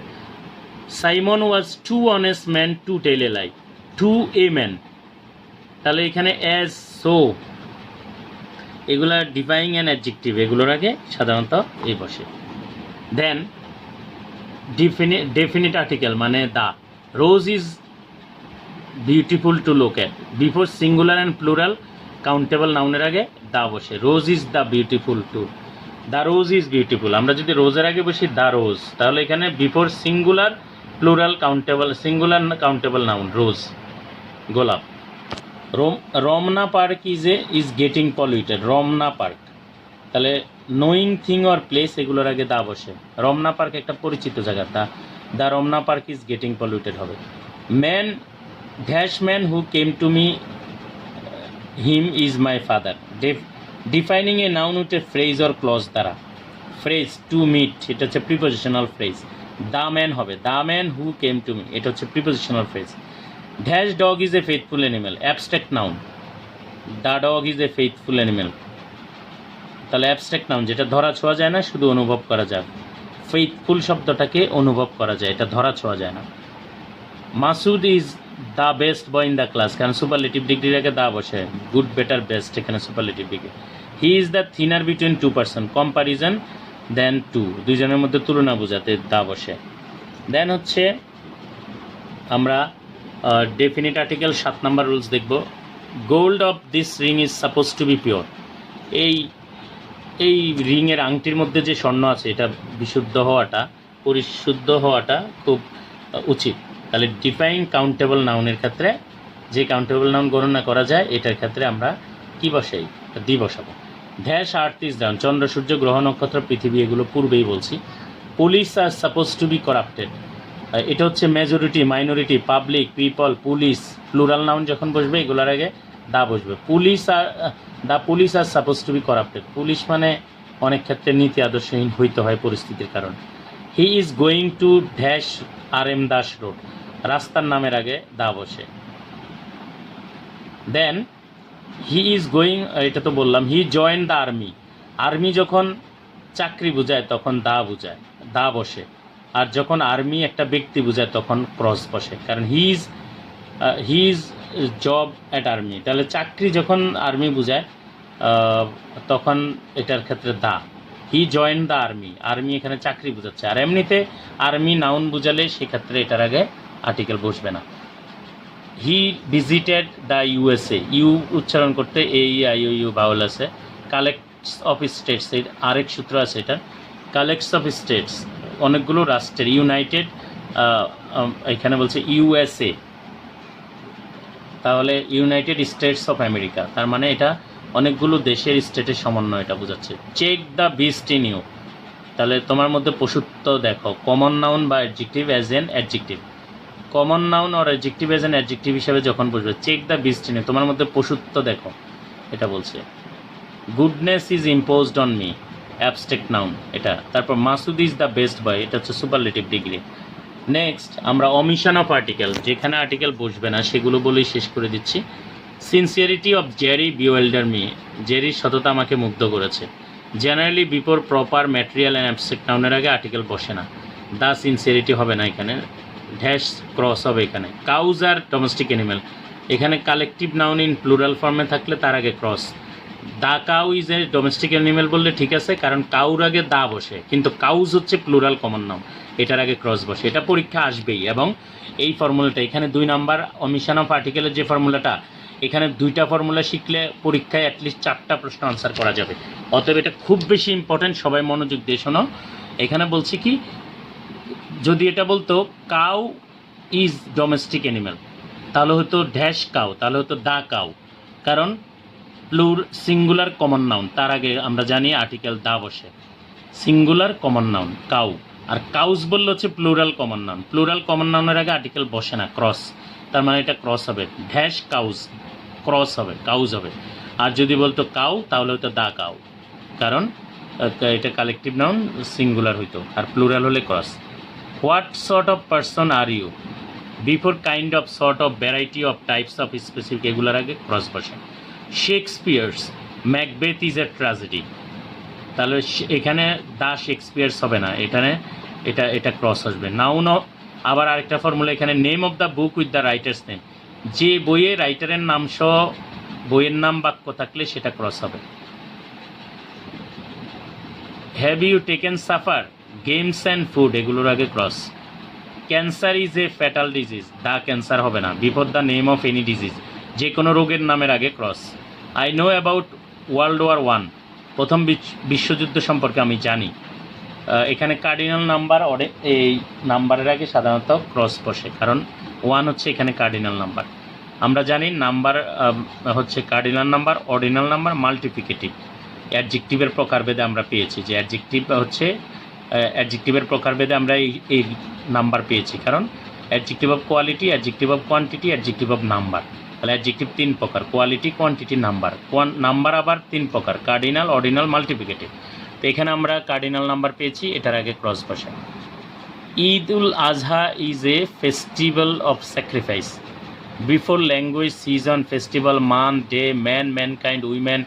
Simon was too honest man to tell a lie, too a man, তাহলে এখানে অ্যাজ, সো, এগুলা ডিফাইং অ্যান্ড অ্যাডজেক্টিভ, এগুলোর আগে সাধারণত এই বসে। দেন ডেফিনিট আর্টিকেল মানে the. Rose is beautiful to look at. Before singular and plural countable নাউনের আগে দা বসে। Rose is the beautiful to, the rose is beautiful. আমরা যদি রোজের আগে বসি দ্য রোজ, তাহলে এখানে before singular plural countable, singular countable noun rose, গোলাপ। Ramna park is getting polluted. Ramna park, তাহলে নোয়িং থিং অর প্লেস এগুলোর আগে দা বসে। রমনা পার্ক একটা পরিচিত জায়গা, the Ramna park is getting polluted হবে। Man dash man who came to me him is my father. Defining a noun with a phrase or clause দ্বারা। Phrase to meet, এটা হচ্ছে প্রিপোজিশনাল ফ্রেজ। দ্য ম্যান হবে the man who came to me, এটা হচ্ছে prepositional phrase. Dash dog is a faithful animal. Abstract noun, the dog is a faithful animal. তাহলে abstract noun, যেটা ধরা ছোঁয়া যায় না, শুধু অনুভব করা যায়। ফেথফুল শব্দটাকে অনুভব করা যায়, এটা ধরা ছোঁয়া যায় না। Masud is the best boy in the class, কারণ সুপারলেটিভ ডিগ্রির আগে দা বসে। গুড, বেটার, বেস্ট, এখানে superlative degree. He is the thinner between two person, comparison than two, দুইজনের মধ্যে তুলনা বোঝাতে দা বসে। দেন হচ্ছে আমরা ডেফিনিট আর্টিকেল 7 নম্বর রুলস দেখব। Gold of this ring is suppose to be pure. এই রিংয়ের আংটির মধ্যে যে স্বর্ণ আছে এটা বিশুদ্ধ হওয়াটা, পরিশুদ্ধ হওয়াটা খুব উচিত। তাহলে ডিফাইন কাউন্টেবল নাউনের ক্ষেত্রে যে কাউন্টেবল নাউন গণনা করা যায়, এটার ক্ষেত্রে আমরা কি বসাই, দি বসাবো। ড্যাশ আর্থ ইজ ডাউন, চন্দ্র, সূর্য, গ্রহ, নক্ষত্র, পৃথিবী, এগুলো পূর্বেই বলছি। Police are suppose to be corrupted, এটা হচ্ছে majority, minority, public, people, police, plural noun যখন বসবে এগুলোর আগে দা বসবে। The police are suppose to be corrupted, police মানে অনেক ক্ষেত্রে নীতি আদর্শহীন হইতে হয় পরিস্থিতির কারণে। He is going to dash R M Das road, রাস্তার নামের আগে দা বসে। দেন হি ইজ গোয়িং, এটা তো বললাম। হি জয়েন দ্য আর্মি, আর্মি যখন চাকরি বোঝায় তখন দা বোঝায়, দা বসে। আর যখন আর্মি একটা ব্যক্তি বোঝায় তখন ক্রস বসে, কারণ he is job at army. তাহলে চাকরি যখন আর্মি বোঝায় তখন এটার ক্ষেত্রে the. He join the army, army এখানে চাকরি বোঝাচ্ছে। আর এমনিতে আর্মি নাউন বোঝালে সেক্ষেত্রে এটার আগে আর্টিকেল বসবে না। He visited the USA, U উচ্চারণ করতে AEIOU ভাওয়াল আছে। কালেক্টস অফ স্টেটস, এর আরেক সূত্র আছে এটা। কালেক্টস অফ স্টেটস, অনেকগুলো রাষ্ট্রের। ইউনাইটেড, এখানে বলছে USA, তাহলে ইউনাইটেড স্টেটস অফ আমেরিকা, তার মানে এটা অনেকগুলো দেশের স্টেটের সমন্বয় এটা বোঝাচ্ছে। Check the beast in you, তাহলে তোমার মধ্যে পশুত্ব দেখো। কমন নাউন বা adjective as an adjective, common noun আর অ্যাডজেক্টিভ অ্যাজ এন অ্যাডজেক্টিভ হিসেবে যখন বসবে, check the beast in you, তোমার মধ্যে পশুত্ব দেখো, এটা বলছে। Goodness is imposed on me, abstract noun এটা। তারপর Masud is the best boy, এটা হচ্ছে সুপারলেটিভ ডিগ্রি। নেক্সট আমরা অমিশন অফ আর্টিকেল, যেখানে আর্টিকেল বসবে না সেগুলো বলেই শেষ করে দিচ্ছি। সিনসিয়ারিটি অফ জেরি বিওয়েল্ডার মি, জেরির সততা আমাকে মুগ্ধ করেছে। Generally before proper material and abstract নাউনের আগে আর্টিকেল বসে না, দ্য সিনসিয়ারিটি হবে না এখানে, ড্যাশ ক্রস হবে এখানে। কাউজ আর ডোমেস্টিক অ্যানিমেল, এখানে কালেকটিভ নাউন ইন প্লুরাল ফর্মে থাকলে তার আগে cross. The cow is a domestic animal বললে ঠিক আছে, কারণ কাউর আগে দা বসে, কিন্তু কাউজ হচ্ছে প্লুরাল কমন নাউন, এটার আগে ক্রস বসে। এটা পরীক্ষা আসবেই, এবং এই ফর্মুলাটা এখানে 2 নাম্বার অমিশন অফ আর্টিকেলের যে ফর্মুলাটা, এখানে 2টা ফর্মুলা শিখলে পরীক্ষায় অ্যাটলিস্ট 4টা প্রশ্ন আনসার করা যাবে। অতএব এটা খুব বেশি ইম্পর্টেন্ট, সবাই মনোযোগ দিয়ে শোনো। এখানে বলছি কি, যদি এটা বলতো কাউ ইজ ডোমেস্টিক অ্যানিমেল, তাহলে হয়তো ড্যাশ কাউ, তাহলে হয়তো দা কাউ, কারণ সিঙ্গুলার কমন নাউন, তার আগে আমরা জানি আর্টিকেল দা বসে। সিঙ্গুলার কমন নাউন কাউ, আর কাউজ বললে হচ্ছে plural common noun, plural common নাউনের আগে আর্টিকেল বসে না, ক্রস, তার মানে এটা ক্রস হবে। ড্যাশ কাউজ, ক্রস হবে, কাউজ হবে। আর যদি বলতো কাউ, তাহলে হয়তো দা কাউ, কারণ এটা কালেকটিভ নাউন, সিঙ্গুলার হইতো, আর প্লুরাল হলে cross. What sort of person are you, before kind of, sort of, variety of, types of, specific, এগুলোর আগে ক্রস বসে। Shakespeare's Macbeth is a tragedy, তাহলে এখানে দ্য শেক্সপিয়ার্স হবে না, এখানে এটা ক্রস আসবে। নাউন। আবার আরেকটা ফর্মুলা এখানে, name of the book with the writer's name, যে বইয়ে রাইটারের নাম সহ বইয়ের নাম বাক্য থাকলে সেটা ক্রস হবে। Have you taken supper, games and food এগুলোর আগে cross. Cancer is a fatal disease, the cancer হবে না। Before the name of any disease, যে কোনো রোগের নামের আগে cross. I know about world war 1, প্রথম বিশ্বযুদ্ধ সম্পর্কে আমি জানি। এখানে কার্ডিনাল নাম্বার এই নাম্বারের আগে সাধারণত ক্রস বসে, কারণ 1 হচ্ছে এখানে কার্ডিনাল নাম্বার। আমরা জানি নাম্বার হচ্ছে cardinal number, ordinal number, multiplicative. অ্যাডজেক্টিভের প্রকারভেদে আমরা পেয়েছি যে অ্যাডজেক্টিভ হচ্ছে অ্যাডজেক্টিভের প্রকারভেদে আমরা এই নাম্বার পেয়েছি, কারণ adjective of quality, adjective of quantity, adjective of number. তাহলে অ্যাডজেক্টিভ 3 প্রকার, কোয়ালিটি, কোয়ান্টিটি, নাম্বার। নাম্বার আবার 3 প্রকার, কার্ডিনাল, অর্ডিনাল, মাল্টিপ্লিকেটিভ। তো এখানে আমরা কার্ডিনাল নাম্বার পেয়েছি, এটার আগে ক্রস বসে। Eid ul Azha is a festival of sacrifice. Before language, season, festival, man, day, man, mankind, women,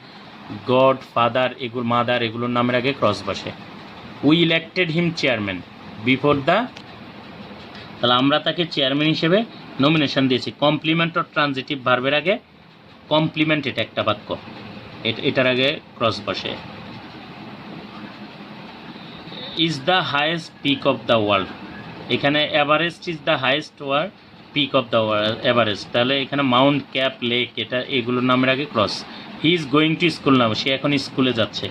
God, father, এগুলো মাদার, এগুলোর নামের আগে ক্রস বসে। We elected him chairman before the, তাহলে আমরা তাকে চেয়ারম্যান হিসেবে নমিনেশন দিয়েছি। কমপ্লিমেন্ট অর ট্রানজিটিভ ভার্বের আগে কমপ্লিমেন্ট, এটা একটা বাক্য, এটার আগে ক্রস বসে। Is the highest peak of the world, এখানে Everest is the highest world peak of the world, Everest. তাহলে এখানে মাউন্ট, ক্যাপ, লেক, এটা এগুলোর নামের আগে cross. He is going to school now, সে এখন স্কুলে যাচ্ছে,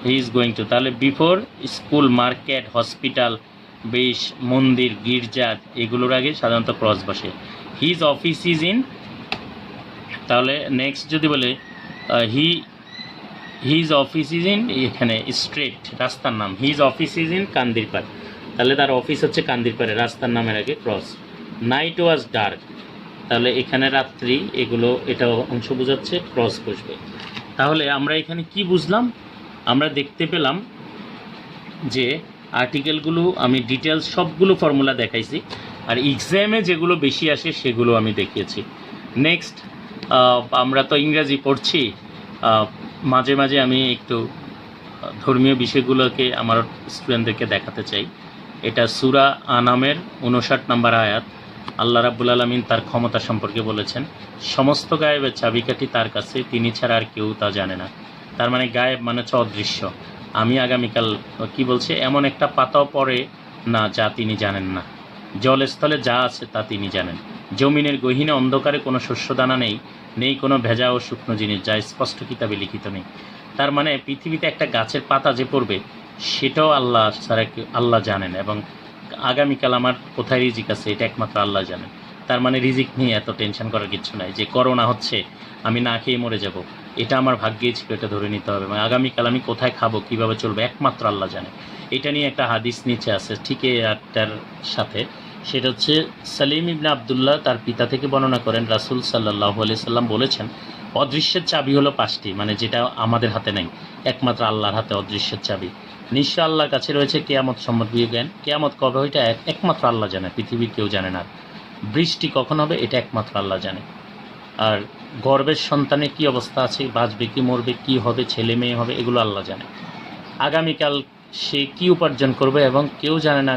হি ইজ গোয়িং টু। তাহলে বিফোর স্কুল, মার্কেট, হসপিটাল, বেশ, মন্দির, গির্জা, এগুলোর আগে সাধারণত ক্রস বসে। হিজ অফিস ইজ ইন, তাহলে নেক্সট যদি বলে হিজ অফিস ইজ ইন, এখানে স্ট্রেট রাস্তার নাম, his office is in Kandirpar, তাহলে তার অফিস হচ্ছে কান্দিরপাড়ে, রাস্তার নামের আগে ক্রস। নাইট ওয়াজ ডার্ক, তাহলে এখানে রাত্রি, এগুলো এটা অংশ বোঝাচ্ছে, ক্রস বসবে। তাহলে আমরা এখানে কি বুঝলাম? আমরা দেখতে পেলাম যে আর্টিকেলগুলো আমি ডিটেলস সবগুলো ফর্মুলা দেখাইছি, আর এক্সামে যেগুলো বেশি আসে সেগুলো আমি দেখিয়েছি। নেক্সট, আমরা তো ইংরাজি পড়ছি, মাঝে মাঝে আমি একটু ধর্মীয় বিষয়গুলোকে আমার স্টুডেন্টদেরকে দেখাতে চাই। এটা সূরা আনামের 59 নম্বর আয়াত। আল্লাহ রাব্বুল আলামিন তার ক্ষমতা সম্পর্কে বলেছেন, সমস্ত গায়েবের চাবিকাঠি তার কাছে, তিনি ছাড়া আর কেউ তা জানে না। তার মানে গায়েব মানে হচ্ছে অদৃশ্য। আমি আগামীকাল কি বলছে, এমন একটা পাতাও পড়ে না যা তিনি জানেন না, জলস্থলে যা আছে তা তিনি জানেন, জমিনের গহীনে অন্ধকারে কোনো শস্যদানা নেই, নেই কোনো ভেজা ও শুকনো জিনিস যা স্পষ্ট কিতাবে লিখিত নেই। তার মানে পৃথিবীতে একটা গাছের পাতা যে পড়বে সেটাও আল্লাহ ছাড়া আল্লাহ জানেন, এবং আগামীকাল আমার কোথায় রিজিক আছে এটা একমাত্র আল্লাহ জানেন। তার মানে রিজিক নিয়ে এত টেনশন করার কিছু নাই, যে করোনা হচ্ছে আমি না খেয়ে মরে যাব, এটা আমার ভাগ্যেই ছিল, এটা ধরে নিতে হবে। মানে আগামীকাল আমি কোথায় খাবো, কীভাবে চলবে, একমাত্র আল্লাহ জানে। এটা নিয়ে একটা হাদিস নিচে আছে ঠিক এটার সাথে, সেটা হচ্ছে সালিম ইবনে আবদুল্লাহ তার পিতা থেকে বর্ণনা করেন, রাসূল সাল্লাল্লাহু আলাইহি সাল্লাম বলেছেন, অদৃশ্যের চাবি হলো 5টি, মানে যেটা আমাদের হাতে নেই, একমাত্র আল্লাহর হাতে অদৃশ্যের চাবি। নিশ্চয় আল্লাহর কাছে রয়েছে কিয়ামত সম্বন্ধীয় জ্ঞান, কিয়ামত কবে ওইটা একমাত্র আল্লাহ জানে, পৃথিবীর কেউ জানে না। বৃষ্টি কখন হবে এটা একমাত্র আল্লাহ জানে। আর গর্ভের সন্তানের কী অবস্থা আছে, বাঁচবে কি মরবে, কি হবে, ছেলে মেয়ে হবে, এগুলো আল্লাহ জানে। আগামীকাল সে কি উপার্জন করবে এবং কেউ জানে না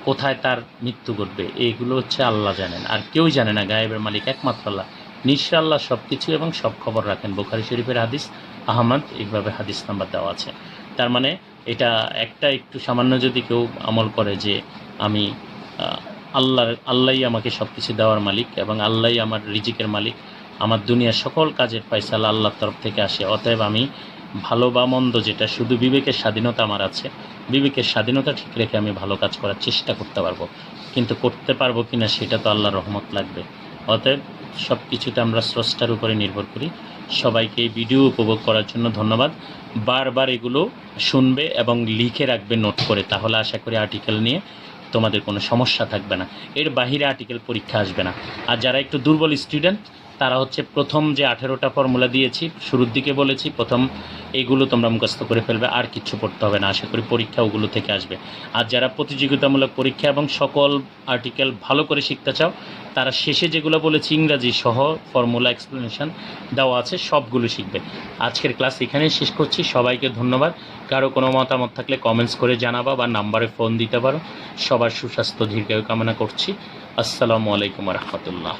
কোথায় তার মৃত্যু ঘটবে, এইগুলো হচ্ছে আল্লাহ জানেন, আর কেউ জানে না, গায়েবের মালিক একমাত্র আল্লাহ। নিশ্চয় আল্লাহ সব কিছু এবং সব খবর রাখেন। বুখারী শরীফের হাদিস, আহমদ এইভাবে হাদিস নাম্বার দেওয়া আছে। তার মানে এটা একটা একটু সামান্য যদি কেউ আমল করে যে আমি আল্লাহই আমাকে সব কিছু দেওয়ার মালিক এবং আল্লাহই আমার রিজিকের মালিক, আমার দুনিয়ার সকল কাজের ফয়সালা আল্লাহর তরফ থেকে আসে, অতএব আমি ভালো বা মন্দ যেটা, শুধু বিবেকের স্বাধীনতা আমার আছে, বিবেকের স্বাধীনতা ঠিক রেখে আমি ভালো কাজ করার চেষ্টা করতে পারবো, কিন্তু করতে পারবো কি না সেটা তো আল্লাহর রহমত লাগবে। অতএব সব কিছুতে আমরা স্রষ্টার উপরে নির্ভর করি। সবাইকে এই ভিডিও উপভোগ করার জন্য ধন্যবাদ। বারবার এগুলো শুনবে এবং লিখে রাখবে নোট করে, তাহলে আশা করি আর্টিকেল নিয়ে তোমাদের কোনো সমস্যা থাকবে না, এর বাহিরে আর্টিকেল পরীক্ষা আসবে না। আর যারা একটু দুর্বল স্টুডেন্ট তারা হচ্ছে প্রথম যে 18টা ফর্মুলা দিয়েছি শুরুর দিকে বলেছি, প্রথম এইগুলো তোমরা মুখস্থ করে ফেলবে, আর কিচ্ছু পড়তে হবে না, আশা করি পরীক্ষা ওগুলো থেকে আসবে। আর যারা প্রতিযোগিতামূলক পরীক্ষা এবং সকল আর্টিকেল ভালো করে শিখতে চাও তারা শেষে যেগুলো বলেছি ইংরাজি সহ ফর্মুলা এক্সপ্লেনেশন দেওয়া আছে সবগুলো শিখবে। আজকের ক্লাস এখানেই শেষ করছি, সবাইকে ধন্যবাদ। কারো কোনো মতামত থাকলে কমেন্টস করে জানাবা বা নাম্বারে ফোন দিতে পারো। সবার সুস্বাস্থ্য দীর্ঘায়ু কামনা করছি। আসসালামু আলাইকুম রহমতুল্লাহ।